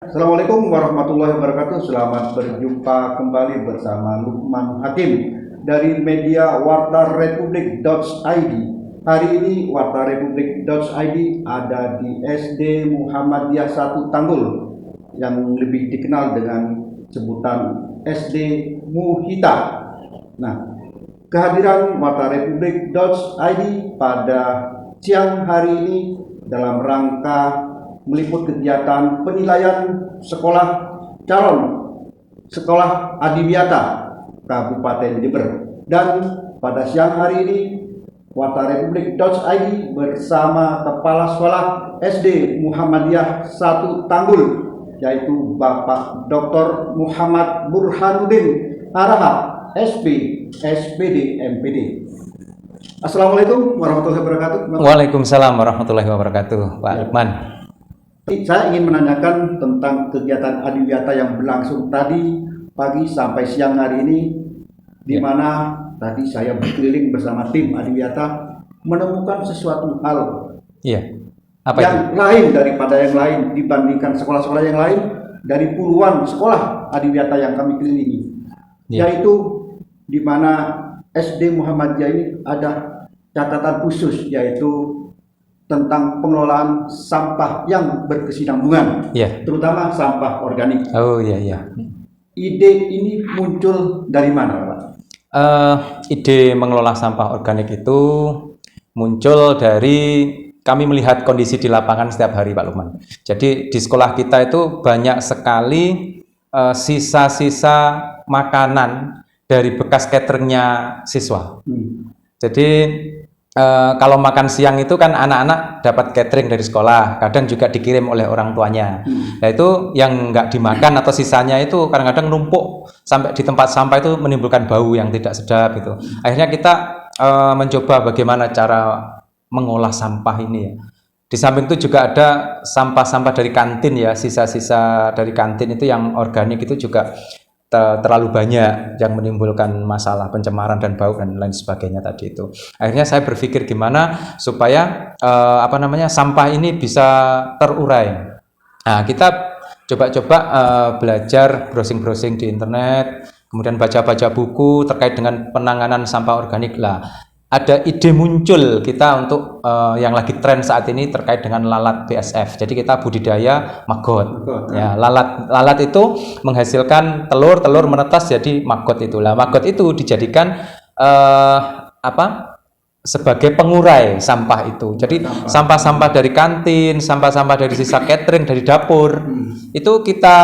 Assalamualaikum warahmatullahi wabarakatuh. Selamat berjumpa kembali bersama Lukman Hakim dari media Warta Republik.id. Hari ini Warta Republik.id ada di SD Muhammadiyah 1 Tanggul yang lebih dikenal dengan sebutan SD Muhita. Nah, kehadiran Warta Republik.id pada siang hari ini dalam rangka meliput kegiatan penilaian sekolah calon sekolah adiwiyata Kabupaten Jember. Dan pada siang hari ini Warta Republik.id bersama Kepala Sekolah SD Muhammadiyah 1 Tanggul, yaitu Bapak Dr. Muhammad Burhanuddin Araha, SP, SPD, MPD. Assalamualaikum warahmatullahi wabarakatuh. Waalaikumsalam warahmatullahi wabarakatuh, Pak Lukman. Saya ingin menanyakan tentang kegiatan adiwiyata yang berlangsung tadi pagi sampai siang hari ini, di mana tadi saya berkeliling bersama tim adiwiyata menemukan sesuatu hal Apa yang itu? lain daripada yang lain dibandingkan sekolah-sekolah yang lain dari puluhan sekolah adiwiyata yang kami kelilingi, yaitu di mana SD Muhammadiyah ini ada catatan khusus, yaitu tentang pengelolaan sampah yang berkesinambungan, terutama sampah organik. Ide ini muncul dari mana, Pak? Ide mengelola sampah organik itu muncul dari kami melihat kondisi di lapangan setiap hari, Pak Lukman. Jadi di sekolah kita itu banyak sekali sisa-sisa makanan dari bekas cateringnya siswa. Jadi kalau makan siang itu kan anak-anak dapat catering dari sekolah, kadang juga dikirim oleh orang tuanya. Nah itu yang nggak dimakan atau sisanya itu kadang-kadang numpuk sampai di tempat sampah, itu menimbulkan bau yang tidak sedap itu. Akhirnya kita mencoba bagaimana cara mengolah sampah ini ya. Di samping itu juga ada sampah-sampah dari kantin ya, sisa-sisa dari kantin itu yang organik itu juga terlalu banyak yang menimbulkan masalah pencemaran dan bau dan lain sebagainya tadi itu. Akhirnya saya berpikir gimana supaya sampah ini bisa terurai. Nah, kita coba-coba belajar browsing-browsing di internet, kemudian baca-baca buku terkait dengan penanganan sampah organik lah. Ada ide muncul kita untuk yang lagi tren saat ini terkait dengan lalat BSF. Jadi kita budidaya maggot. Ya, lalat itu menghasilkan telur menetas jadi maggot itulah. Maggot itu dijadikan sebagai pengurai sampah itu. Jadi sampah-sampah dari kantin, sampah-sampah dari sisa catering, dari dapur itu kita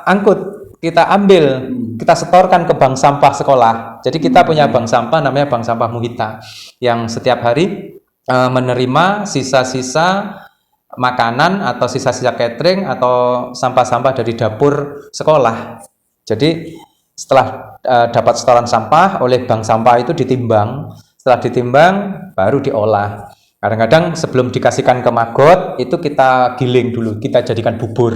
angkut, kita ambil, kita setorkan ke bank sampah sekolah. Jadi kita punya bank sampah namanya Bank Sampah Muhita yang setiap hari menerima sisa-sisa makanan atau sisa-sisa catering atau sampah-sampah dari dapur sekolah. Jadi setelah dapat setoran sampah oleh bank sampah itu ditimbang. Setelah ditimbang baru diolah. Kadang-kadang sebelum dikasihkan ke maggot itu kita giling dulu, kita jadikan bubur.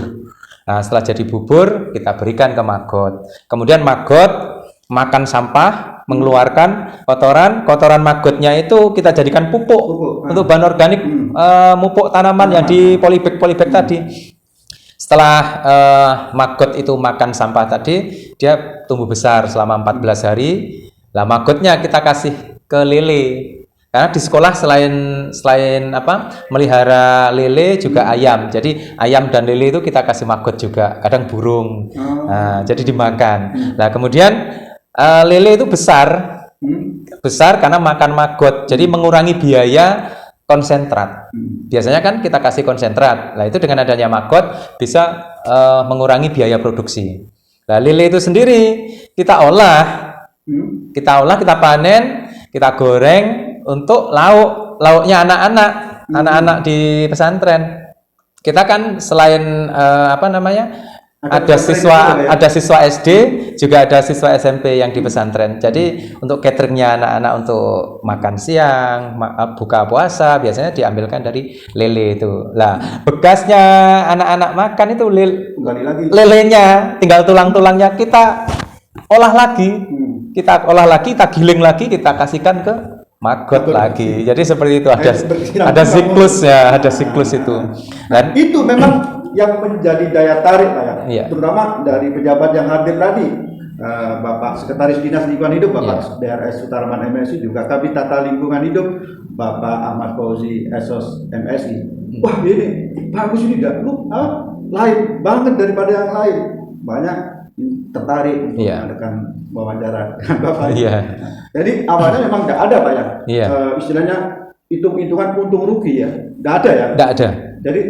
Nah, setelah jadi bubur, kita berikan ke maggot. Kemudian maggot makan sampah, mengeluarkan kotoran maggotnya itu kita jadikan pupuk untuk bahan organik, pupuk tanaman yang di polybag tadi. Setelah maggot itu makan sampah tadi, dia tumbuh besar selama 14 hari. Lah maggotnya kita kasih ke lele. Karena di sekolah selain melihara lele juga ayam. Jadi ayam dan lele itu kita kasih maggot juga, kadang burung. Nah, jadi dimakan. Nah, kemudian lele itu besar karena makan maggot. Jadi mengurangi biaya konsentrat. Biasanya kan kita kasih konsentrat. Nah, itu dengan adanya maggot bisa mengurangi biaya produksi. Nah, lele itu sendiri kita olah, kita panen, kita goreng untuk lauknya anak-anak di pesantren. Kita kan selain ada siswa SD, juga ada siswa SMP yang di pesantren. Jadi untuk cateringnya anak-anak untuk makan siang, buka puasa biasanya diambilkan dari lele itu. Lah bekasnya anak-anak makan itu lelenya, tinggal tulang-tulangnya kita olah lagi, kita giling lagi, kita kasihkan ke maggot lagi. Jadi seperti itu, ada siklus ya, ada siklus itu. Dan itu memang yang menjadi daya tarik lah ya. Iya. terutama dari pejabat yang hadir tadi, Bapak Sekretaris Dinas Lingkungan Hidup, Bapak DRS Sutarman MSI, juga Kabid Tata Lingkungan Hidup, Bapak Ahmad Fauzi Esos MSI. Wah ini bagus ini, lain banget daripada yang lain. Banyak tertarik untuk mengadakan wawancara dengan Bapak. Jadi awalnya memang tidak ada Pak ya. Istilahnya hitung-hitungan untung rugi ya, tidak ada ya. Tidak ada. Jadi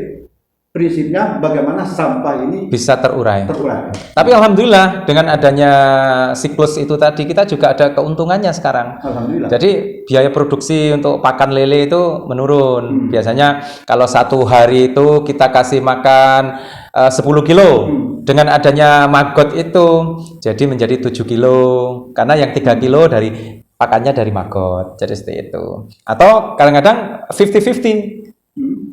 prinsipnya bagaimana sampah ini bisa terurai. Tapi alhamdulillah dengan adanya siklus itu tadi, kita juga ada keuntungannya sekarang. Alhamdulillah. Jadi biaya produksi untuk pakan lele itu menurun. Biasanya kalau satu hari itu kita kasih makan 10 kilo. Dengan adanya maggot itu jadi menjadi 7 kilo. Karena yang 3 kilo dari pakannya dari maggot. Jadi seperti itu. Atau kadang-kadang 50-50.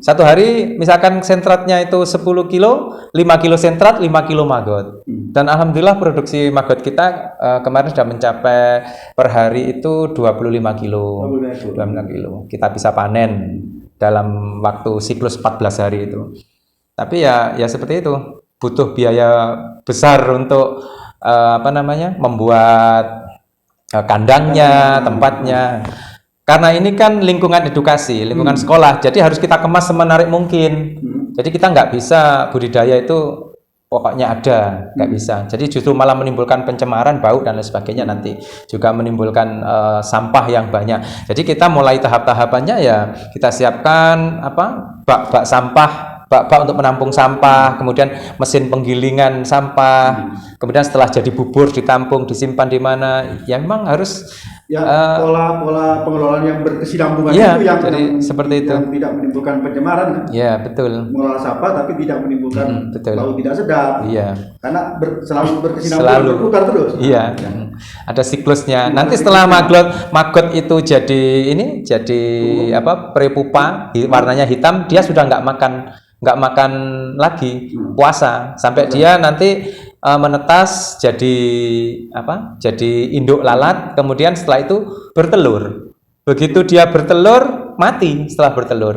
Satu hari misalkan sentratnya itu 10 kilo, 5 kilo sentrat, 5 kilo maggot. Dan alhamdulillah produksi maggot kita kemarin sudah mencapai per hari itu 25 kilo. 25 kilo. Kita bisa panen dalam waktu siklus 14 hari itu. Tapi ya seperti itu. Butuh biaya besar untuk membuat kandangnya, tempatnya. Karena ini kan lingkungan edukasi, lingkungan sekolah, jadi harus kita kemas semenarik mungkin. Jadi kita nggak bisa budidaya itu pokoknya ada, nggak bisa. Jadi justru malah menimbulkan pencemaran, bau dan lain sebagainya, nanti juga menimbulkan sampah yang banyak. Jadi kita mulai tahap-tahapannya ya kita siapkan bak-bak sampah, bak-bak untuk menampung sampah, kemudian mesin penggilingan sampah, kemudian setelah jadi bubur ditampung, disimpan di mana, ya memang harus pola pengelolaan yang berkesinambungan itu yang seperti itu, yang tidak menimbulkan pencemaran. Ya betul. Mengelola sampah tapi tidak menimbulkan bau tidak sedap. Iya. Karena selalu berkesinambungan, berputar terus. Iya. Ada siklusnya. Nanti setelah maggot itu jadi prepupa, warnanya hitam, dia sudah nggak makan lagi, puasa sampai dia nanti menetas jadi induk lalat, kemudian setelah itu bertelur. Begitu dia bertelur, mati setelah bertelur.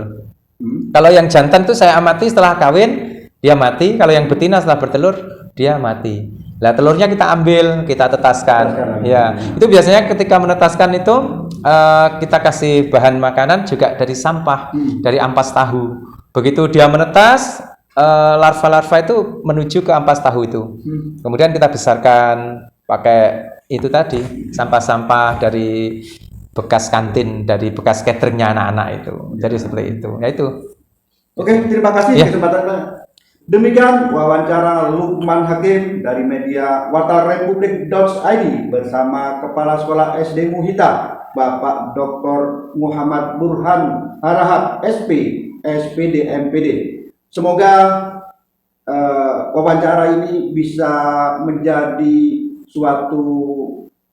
Kalau yang jantan itu saya amati setelah kawin dia mati, kalau yang betina setelah bertelur dia mati. Nah, telurnya kita ambil, kita tetaskan. Ya, itu biasanya ketika menetaskan itu kita kasih bahan makanan juga dari sampah, dari ampas tahu. Begitu dia menetas, larva-larva itu menuju ke ampas tahu itu. Kemudian kita besarkan pakai itu tadi, sampah-sampah dari bekas kantin, dari bekas cateringnya anak-anak itu. Jadi seperti itu. Ya itu. Oke, terima kasih kesempatannya. Demikian wawancara Lukman Hakim dari media wartarepublik.id bersama Kepala Sekolah SD Muhita, Bapak Dr. Muhammad Burhan Harahap, SP, SPD, MPD. Semoga wawancara ini bisa menjadi suatu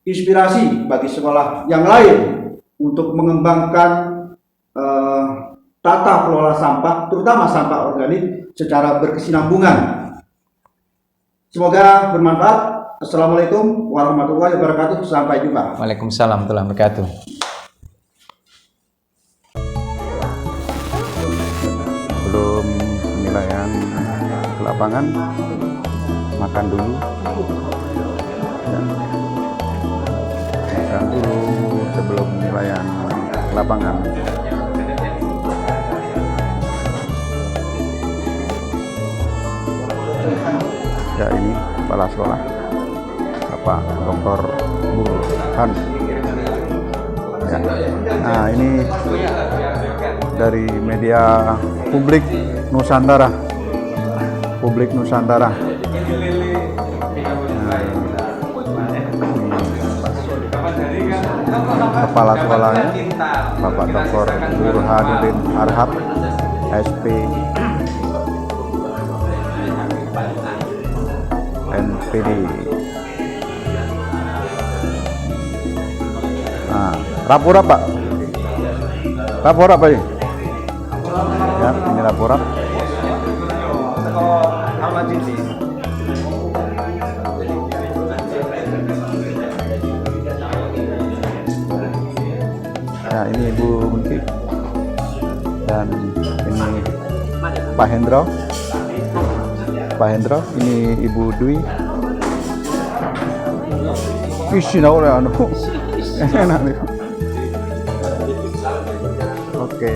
inspirasi bagi sekolah yang lain untuk mengembangkan tata kelola sampah, terutama sampah organik secara berkesinambungan. Semoga bermanfaat. Assalamualaikum warahmatullahi wabarakatuh. Sampai jumpa. Waalaikumsalam warahmatullahi wabarakatuh. Belum penilaian ke lapangan, makan dulu ya. Makan dulu sebelum penilaian ke lapangan. Ya, ini kepala sekolah Bapak Dr. Burhan ya. Nah, ini dari media Publik Nusantara. Kepala sekolahnya Bapak Dr. Burhanuddin Harahap, SP, NPD. Nah, rapor apa? Rapor apa ini? Ya, ini rapor. Ya, ini Ibu Menteri dan ini Pak Hendro. Pak Hendro, ini Ibu Dwi. Isi oleh anu. Enak nih. Oke.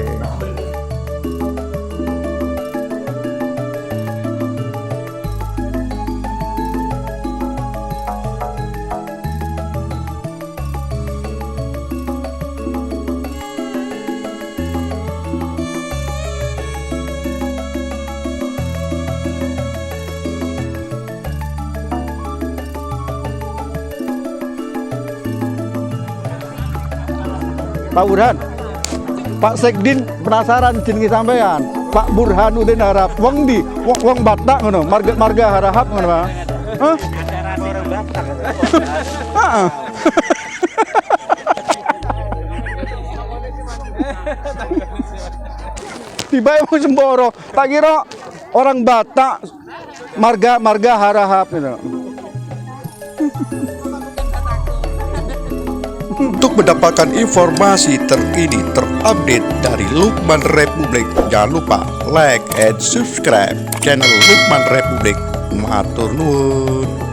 Pak Burhan, Pak Sekdin penasaran jenenge sampean. Pak Burhanuddin harap wong di wong Batak ngono, marga harahap ngono, Pak. Hah? Orang Batak. Heeh. Tiba mau Semboro, tak kira orang Batak marga harahap gitu. Untuk mendapatkan informasi terkini terupdate dari Lukman Republik, jangan lupa like and subscribe channel Lukman Republik. Matur nuwun.